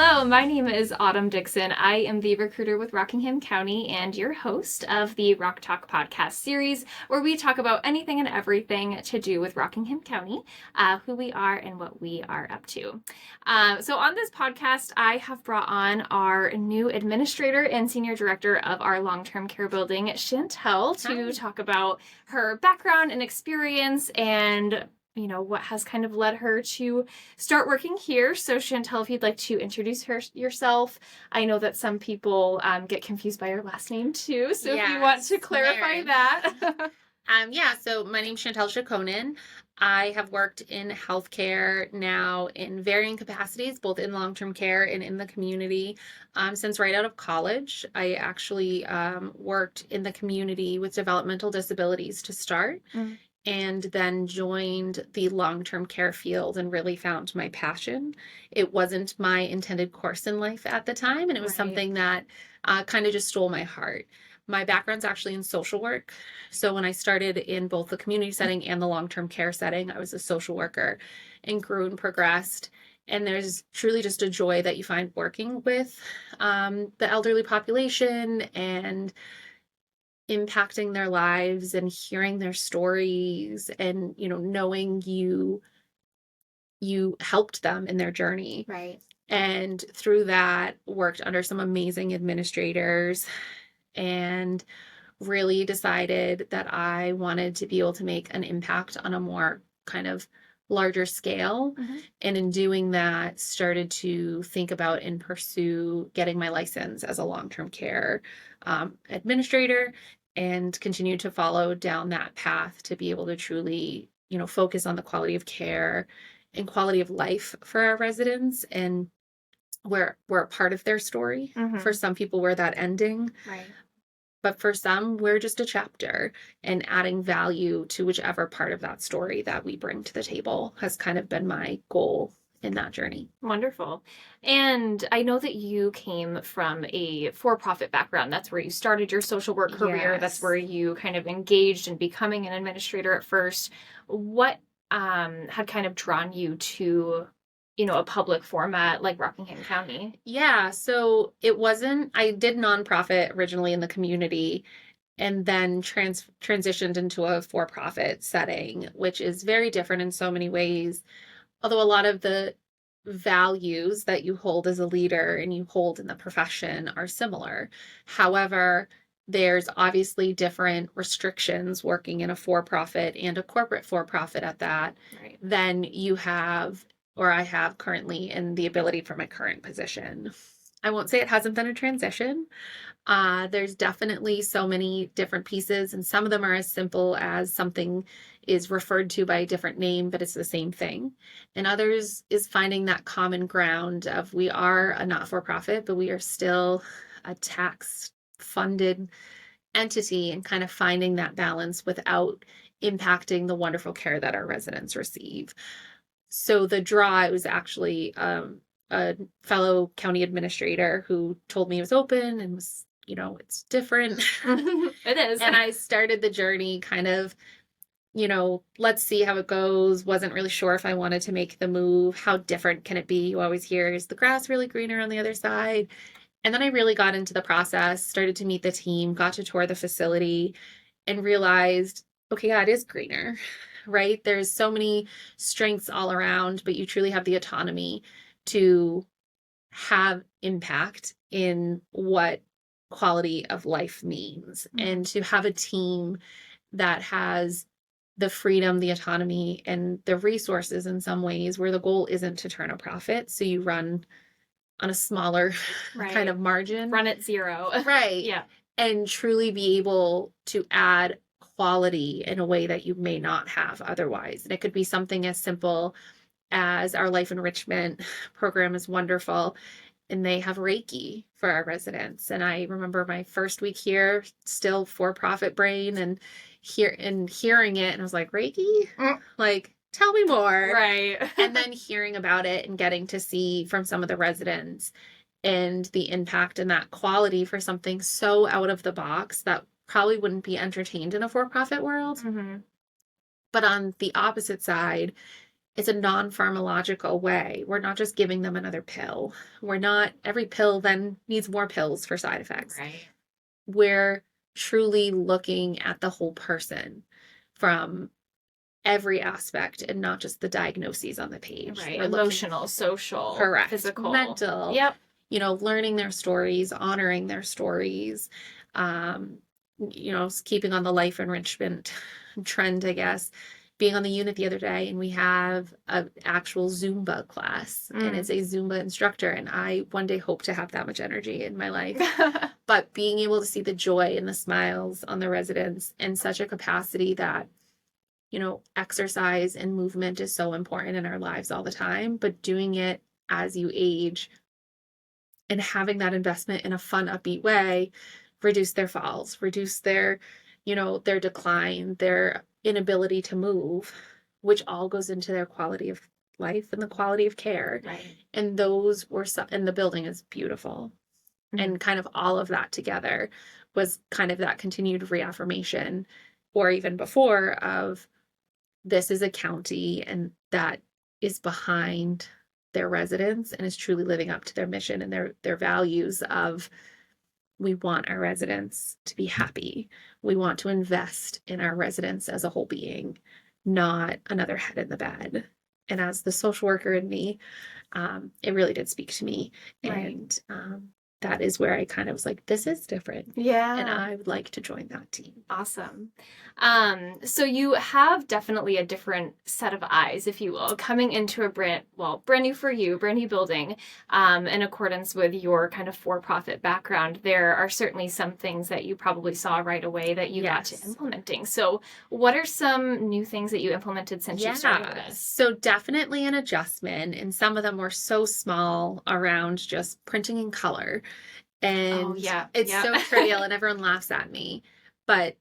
Hello, my name is Autumn Dixon. I am the recruiter with Rockingham County and your host of the Rock Talk podcast series, where we talk about anything and everything to do with Rockingham County, who we are and what we are up to. So on this podcast, I have brought on our new administrator and senior director of our long-term care building, Chantal, to talk about her background and experience and what has kind of led her to start working here. So Chantal, if you'd like to introduce yourself. I know that some people get confused by your last name too. So if you want to clarify that. So my name's Chantal Dja Konan. I have worked in healthcare now in varying capacities, both in long-term care and in the community, since right out of college. I actually worked in the community with developmental disabilities to start. And then joined the long-term care field and really found my passion. It wasn't my intended course in life at the time, and it was something that kind of just stole my heart. My background's actually in social work. So when I started in both the community setting and the long-term care setting, I was a social worker and grew and progressed. And there's truly just a joy that you find working with the elderly population and impacting their lives and hearing their stories and, knowing you helped them in their journey. Right. And through that, worked under some amazing administrators and really decided that I wanted to be able to make an impact on a more kind of larger scale. And in doing that, started to think about and pursue getting my license as a long-term care administrator, and continue to follow down that path to be able to truly, focus on the quality of care and quality of life for our residents. And we're a part of their story. For some people, we're that ending. Right. But for some, we're just a chapter, and adding value to whichever part of that story that we bring to the table has kind of been my goal in that journey. Wonderful. And I know that you came from a for-profit background. That's where you started your social work career. Yes. That's where you kind of engaged in becoming an administrator at first. What had kind of drawn you to a public format like Rockingham County? Yeah, so I did nonprofit originally in the community, and then transitioned into a for-profit setting, which is very different in so many ways. Although a lot of the values that you hold as a leader and you hold in the profession are similar. However, there's obviously different restrictions working in a for-profit and a corporate for-profit at that than you have, or I have currently, in the ability for my current position. I won't say it hasn't been a transition. There's definitely so many different pieces, and some of them are as simple as something is referred to by a different name, but it's the same thing. And others is finding that common ground of, we are a not-for-profit, but we are still a tax-funded entity, and kind of finding that balance without impacting the wonderful care that our residents receive. So the draw, it was actually a fellow county administrator who told me it was open and was, it's different. It is. And I started the journey kind of, let's see how it goes. Wasn't really sure if I wanted to make the move. How different can it be? You always hear, is the grass really greener on the other side? And then I really got into the process, started to meet the team, got to tour the facility, and realized, okay, yeah, it is greener, right? There's so many strengths all around, but you truly have the autonomy to have impact in what quality of life means, and to have a team that has the freedom, the autonomy, and the resources in some ways, where the goal isn't to turn a profit. So you run on a smaller kind of margin. Run at zero. Right. Yeah. And truly be able to add quality in a way that you may not have otherwise. And it could be something as simple as our life enrichment program is wonderful, and they have Reiki for our residents. And I remember my first week here, still for-profit brain, and hearing it, and I was like, Reiki? Like, tell me more. Right. And then hearing about it and getting to see from some of the residents and the impact and that quality for something so out of the box that probably wouldn't be entertained in a for-profit world. But on the opposite side, it's a non-pharmacological way. We're not just giving them another pill. We're not, every pill then needs more pills for side effects. Right. We're truly looking at the whole person from every aspect and not just the diagnoses on the page. Right. We're Emotional, social, correct, physical. mental. Yep. Learning their stories, honoring their stories, keeping on the life enrichment trend, I guess. Being on the unit the other day, and we have an actual Zumba class, and it's a Zumba instructor, and I one day hope to have that much energy in my life. But being able to see the joy and the smiles on the residents in such a capacity that, exercise and movement is so important in our lives all the time, but doing it as you age and having that investment in a fun, upbeat way, reduce their falls, reduce their decline, their inability to move, which all goes into their quality of life and the quality of care. Right. And and the building is beautiful. And kind of all of that together was kind of that continued reaffirmation, or even before, of this is a county and that is behind their residents and is truly living up to their mission and their values of, we want our residents to be happy. We want to invest in our residents as a whole being, not another head in the bed. And as the social worker in me, it really did speak to me. Right. And that is where I kind of was like, this is different. Yeah. And I would like to join that team. Awesome. So you have definitely a different set of eyes, if you will, coming into a brand new for you, brand new building, in accordance with your kind of for-profit background. There are certainly some things that you probably saw right away that you got to implementing. So what are some new things that you implemented since you started with this? So definitely an adjustment, and some of them were so small around just printing in color. And it's so trivial and everyone laughs at me, but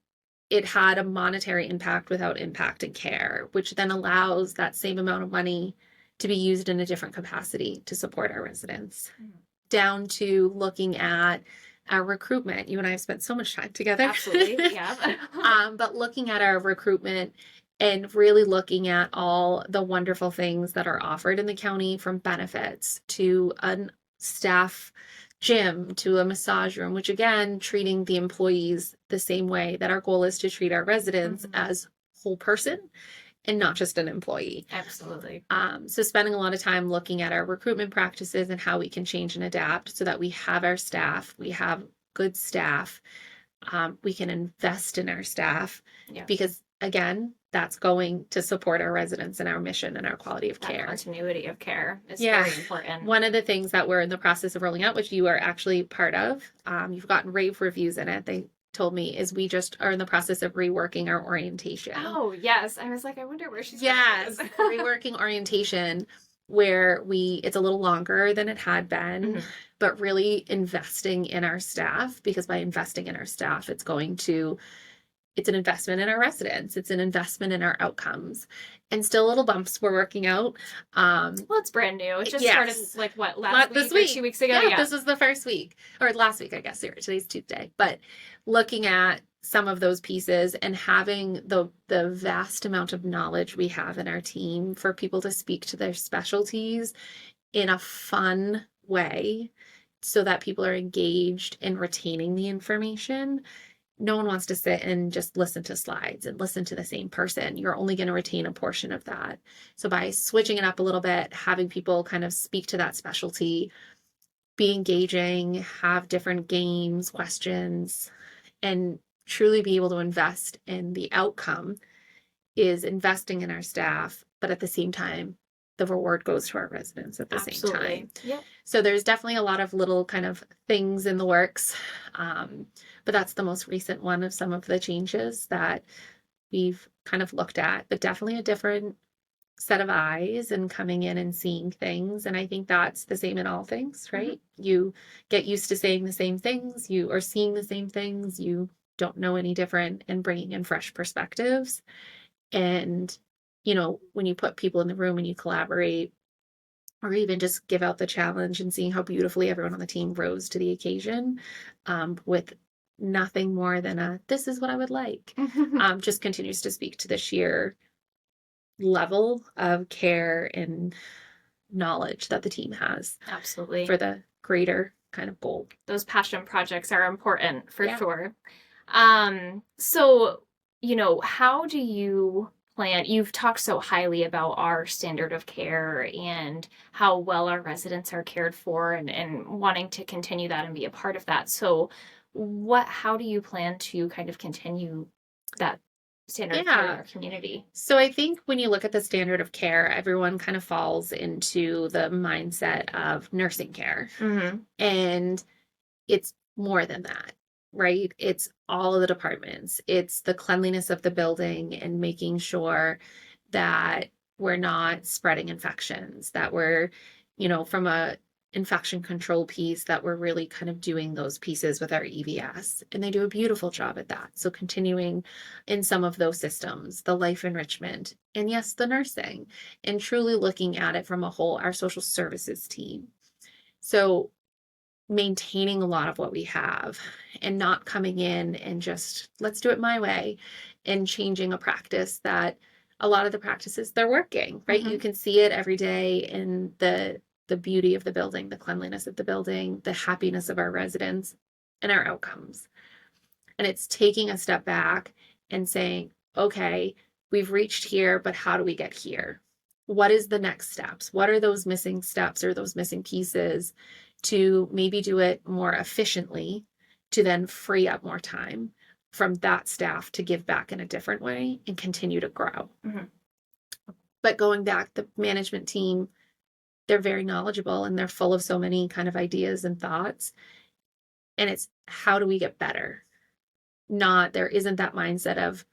it had a monetary impact without impacting care, which then allows that same amount of money to be used in a different capacity to support our residents. Down to looking at our recruitment. You and I have spent so much time together. Absolutely, yeah. But looking at our recruitment and really looking at all the wonderful things that are offered in the county, from benefits to a staff gym to a massage room, which again, treating the employees the same way that our goal is to treat our residents as whole person and not just an employee. Absolutely. So spending a lot of time looking at our recruitment practices and how we can change and adapt so that we have our staff, we have good staff, we can invest in our staff, because again, that's going to support our residents and our mission and our quality of care. Continuity of care is very important. One of the things that we're in the process of rolling out, which you are actually part of, you've gotten rave reviews in it. They told me, is we just are in the process of reworking our orientation. Oh, yes. I was like, I wonder where she's reworking orientation, where it's a little longer than it had been, but really investing in our staff, because by investing in our staff, it's an investment in our residents. It's an investment in our outcomes. And still little bumps we're working out. Well, it's brand new. It just started like what, last week or 2 weeks ago? Yeah, this was the first week. Or last week, I guess. Today's Tuesday. But looking at some of those pieces and having the vast amount of knowledge we have in our team for people to speak to their specialties in a fun way so that people are engaged in retaining the information. No one wants to sit and just listen to slides and listen to the same person. You're only going to retain a portion of that. So by switching it up a little bit, having people kind of speak to that specialty, be engaging, have different games, questions, and truly be able to invest in the outcome is investing in our staff, but at the same time, the reward goes to our residents at the same time. Yep. So there's definitely a lot of little kind of things in the works. But that's the most recent one of some of the changes that we've kind of looked at, but definitely a different set of eyes and coming in and seeing things. And I think that's the same in all things, right? You get used to saying the same things, you are seeing the same things, you don't know any different, and bringing in fresh perspectives. And when you put people in the room and you collaborate, or even just give out the challenge, and seeing how beautifully everyone on the team rose to the occasion, with nothing more than this is what I would like, just continues to speak to the sheer level of care and knowledge that the team has Absolutely. for the greater kind of goal. Those passion projects are important for Yeah. sure. So, how do you plan? You've talked so highly about our standard of care and how well our residents are cared for and wanting to continue that and be a part of that. So, how do you plan to kind of continue that standard of care in Yeah. our community? So I think when you look at the standard of care, everyone kind of falls into the mindset of nursing care. Mm-hmm. And it's more than that, right? It's all of the departments. It's the cleanliness of the building and making sure that we're not spreading infections, that we're, from a infection control piece, that we're really kind of doing those pieces with our EVS. And they do a beautiful job at that. So continuing in some of those systems, the life enrichment, and yes, the nursing, and truly looking at it from a whole, our social services team. So maintaining a lot of what we have and not coming in and just let's do it my way and changing a practice that a lot of the practices they're working, right? Mm-hmm. You can see it every day in the beauty of the building, the cleanliness of the building, the happiness of our residents and our outcomes. And it's taking a step back and saying, okay, we've reached here, but how do we get here? What is the next steps? What are those missing steps or those missing pieces to maybe do it more efficiently to then free up more time from that staff to give back in a different way and continue to grow? Mm-hmm. But going back, the management team, they're very knowledgeable and they're full of so many kind of ideas and thoughts. And it's how do we get better? Not there isn't that mindset of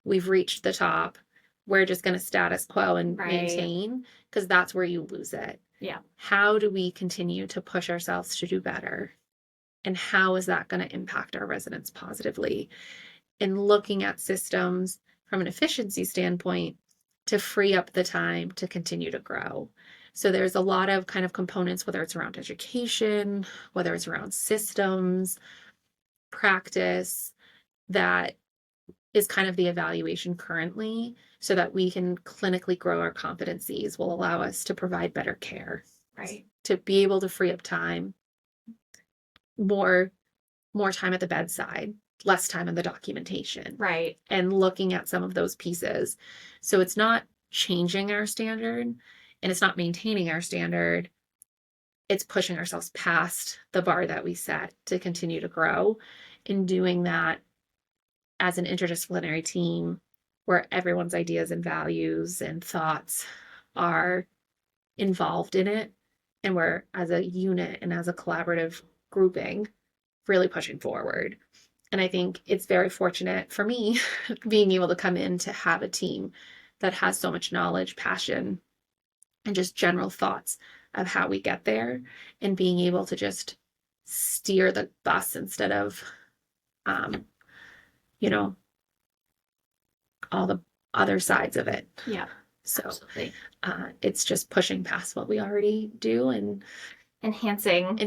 we've reached the top. We're just going to status quo and Right. maintain, because that's where you lose it. Yeah. How do we continue to push ourselves to do better? And how is that going to impact our residents positively? And looking at systems from an efficiency standpoint to free up the time to continue to grow. So there's a lot of kind of components, whether it's around education, whether it's around systems, practice, that is kind of the evaluation currently so that we can clinically grow our competencies will allow us to provide better care, Right. to be able to free up time, more time at the bedside, less time in the documentation, Right. and looking at some of those pieces. So it's not changing our standard and it's not maintaining our standard. It's pushing ourselves past the bar that we set to continue to grow. In doing that as an interdisciplinary team where everyone's ideas and values and thoughts are involved in it, and we're as a unit and as a collaborative grouping really pushing forward. And I think it's very fortunate for me being able to come in to have a team that has so much knowledge, passion, and just general thoughts of how we get there, and being able to just steer the bus instead of you know all the other sides of it. Yeah. So Absolutely. it's just pushing past what we already do and enhancing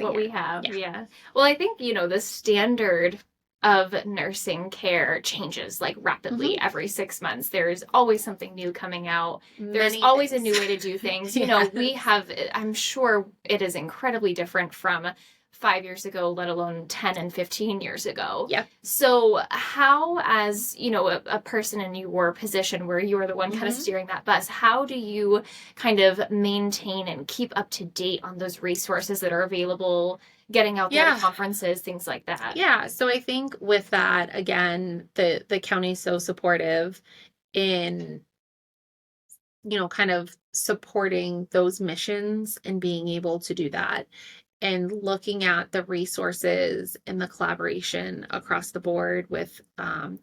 what we have. Yeah. Well, I think, the standard of nursing care changes like rapidly every 6 months. There's always something new coming out. There's always a new way to do things. We have, I'm sure it is incredibly different from 5 years ago, let alone 10 and 15 years ago. Yeah. So how, as, a person in your position where you're the one kind of steering that bus, how do you kind of maintain and keep up to date on those resources that are available, getting out there to conferences, things like that? Yeah. So I think with that, again, the county's so supportive in, kind of supporting those missions and being able to do that, and looking at the resources and the collaboration across the board with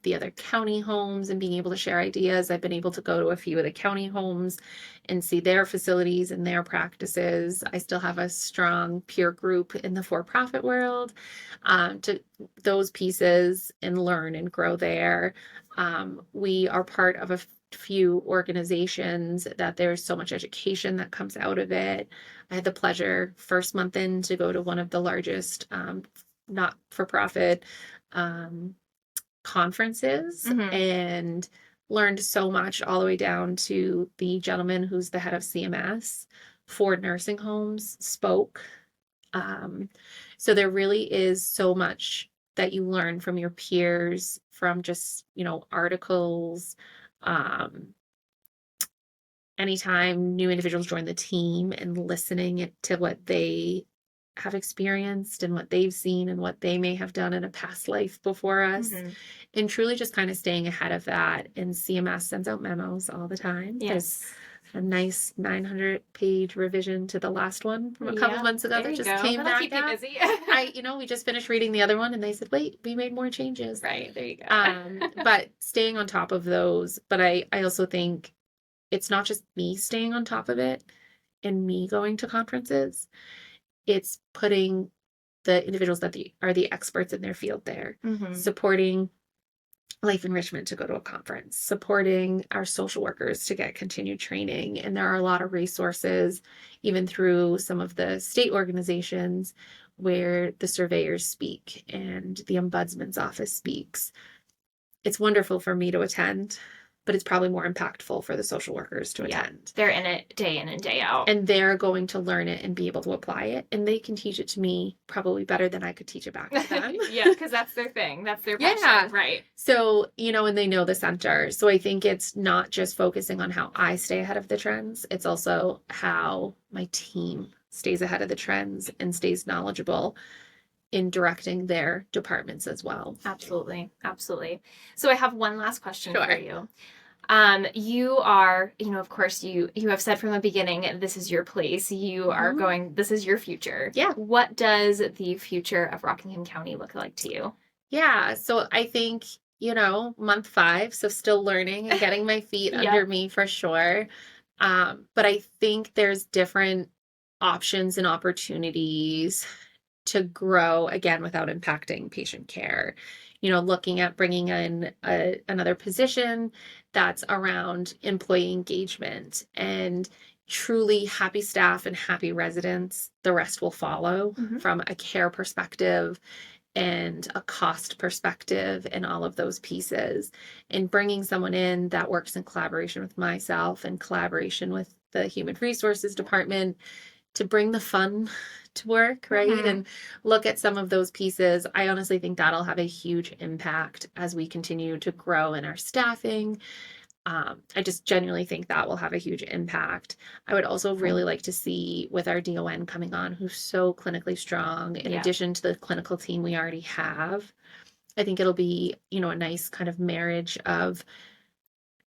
the other county homes and being able to share ideas. I've been able to go to a few of the county homes and see their facilities and their practices. I still have a strong peer group in the for-profit world to those pieces and learn and grow there. We are part of a few organizations that there's so much education that comes out of it. I had the pleasure first month in to go to one of the largest not-for-profit conferences and learned so much all the way down to the gentleman who's the head of CMS for nursing homes spoke. So there really is so much that you learn from your peers, from just, articles. Um, Anytime new individuals join the team and listening to what they have experienced and what they've seen and what they may have done in a past life before us, and truly just kind of staying ahead of that. And CMS sends out memos all the time. There's Yes. a nice 900-page revision to the last one from a couple Yeah, months ago there that you just go. came That'll back keep you out. busy. We just finished reading the other one and they said, wait, we made more changes. Right, there you go. But staying on top of those. But I also think it's not just me staying on top of it and me going to conferences. It's putting the individuals that are the experts in their field there, supporting life enrichment to go to a conference, supporting our social workers to get continued training. And there are a lot of resources, even through some of the state organizations, where the surveyors speak and the ombudsman's office speaks. It's wonderful for me to attend, but it's probably more impactful for the social workers to attend. They're in it day in and day out. And they're going to learn it and be able to apply it. And they can teach it to me probably better than I could teach it back to them. Yeah, because that's their thing. That's their passion. Right. So, and they know the center. So I think it's not just focusing on how I stay ahead of the trends. It's also how my team stays ahead of the trends and stays knowledgeable in directing their departments as well. Absolutely. Absolutely. So I have one last question Sure. for you. You are, of course, you have said from the beginning, this is your place. You are going, this is your future. Yeah. What does the future of Rockingham County look like to you? Yeah. So I think, month 5, so still learning and getting my feet under me for sure. But I think there's different options and opportunities to grow again without impacting patient care. Looking at bringing in another position that's around employee engagement and truly happy staff and happy residents. The rest will follow from a care perspective and a cost perspective and all of those pieces. And bringing someone in that works in collaboration with myself and collaboration with the human resources department to bring the fun to work, right? And look at some of those pieces. I honestly think that'll have a huge impact as we continue to grow in our staffing. I just genuinely think that will have a huge impact. I would also really like to see with our DON coming on, who's so clinically strong, in addition to the clinical team we already have. I think it'll be, a nice kind of marriage of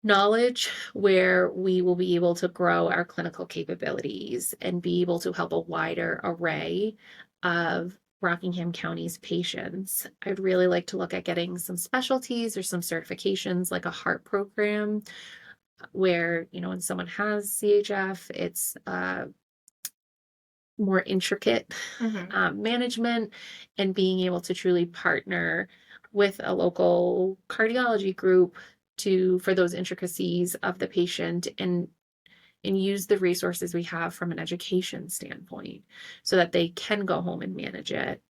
knowledge where we will be able to grow our clinical capabilities and be able to help a wider array of Rockingham County's patients. I'd really like to look at getting some specialties or some certifications like a heart program where, when someone has CHF, it's more intricate management and being able to truly partner with a local cardiology group for those intricacies of the patient and use the resources we have from an education standpoint so that they can go home and manage it.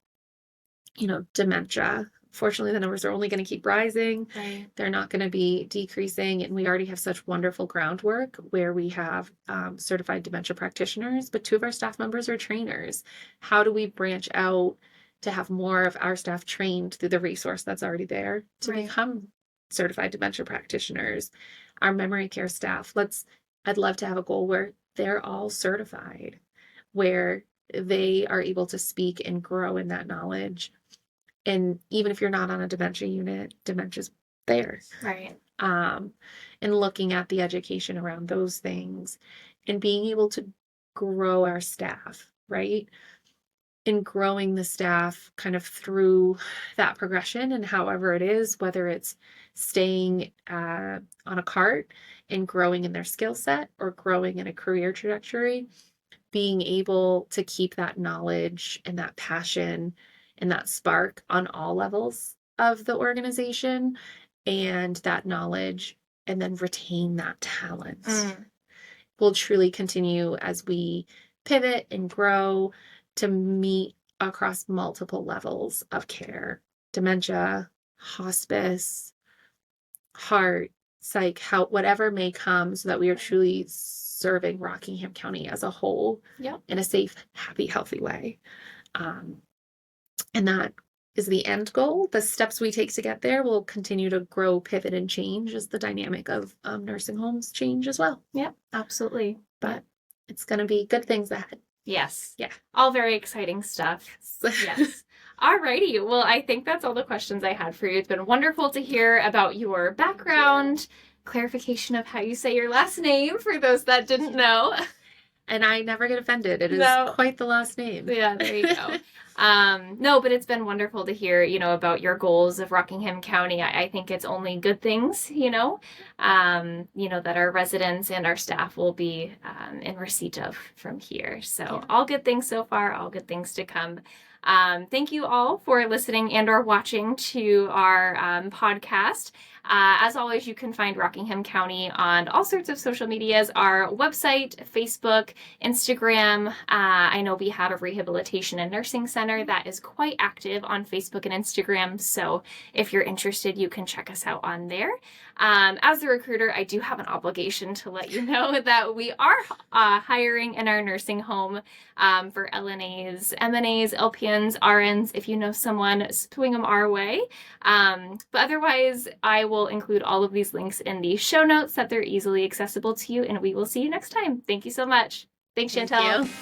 Dementia. Fortunately, the numbers are only going to keep rising. Right. They're not going to be decreasing. And we already have such wonderful groundwork where we have certified dementia practitioners, but 2 of our staff members are trainers. How do we branch out to have more of our staff trained through the resource that's already there to become certified dementia practitioners? Our memory care staff, I'd love to have a goal where they're all certified, where they are able to speak and grow in that knowledge. And even if you're not on a dementia unit, dementia's there. Right. And looking at the education around those things and being able to grow our staff, right? And growing the staff kind of through that progression and however it is, whether it's staying on a cart and growing in their skill set or growing in a career trajectory, being able to keep that knowledge and that passion and that spark on all levels of the organization and that knowledge and then retain that talent will truly continue as we pivot and grow to meet across multiple levels of care: dementia, hospice, heart, psych, how whatever may come, so that we are truly serving Rockingham County as a whole in a safe, happy, healthy way. And that is the end goal. The steps we take to get there will continue to grow, pivot, and change as the dynamic of nursing homes change as well. Yep, absolutely. But it's going to be good things ahead. Yes. Yeah. All very exciting stuff. Yes. Alrighty. Well, I think that's all the questions I had for you. It's been wonderful to hear about your background, clarification of how you say your last name for those that didn't know. And I never get offended. It is quite the last name. Yeah, there you go. No, but it's been wonderful to hear, about your goals of Rockingham County. I think it's only good things, that our residents and our staff will be in receipt of from here. So all good things so far, all good things to come. Thank you all for listening and or watching to our podcast. As always, you can find Rockingham County on all sorts of social medias, our website, Facebook, Instagram. I know we have a rehabilitation and nursing center that is quite active on Facebook and Instagram. So if you're interested, you can check us out on there. As the recruiter, I do have an obligation to let you know that we are hiring in our nursing home for LNAs, MNAs, LPNs, RNs. If you know someone, swing them our way. But otherwise, I will include all of these links in the show notes so that they're easily accessible to you, and we will see you next time. Thank you so much. Thanks, Chantal. Thank you.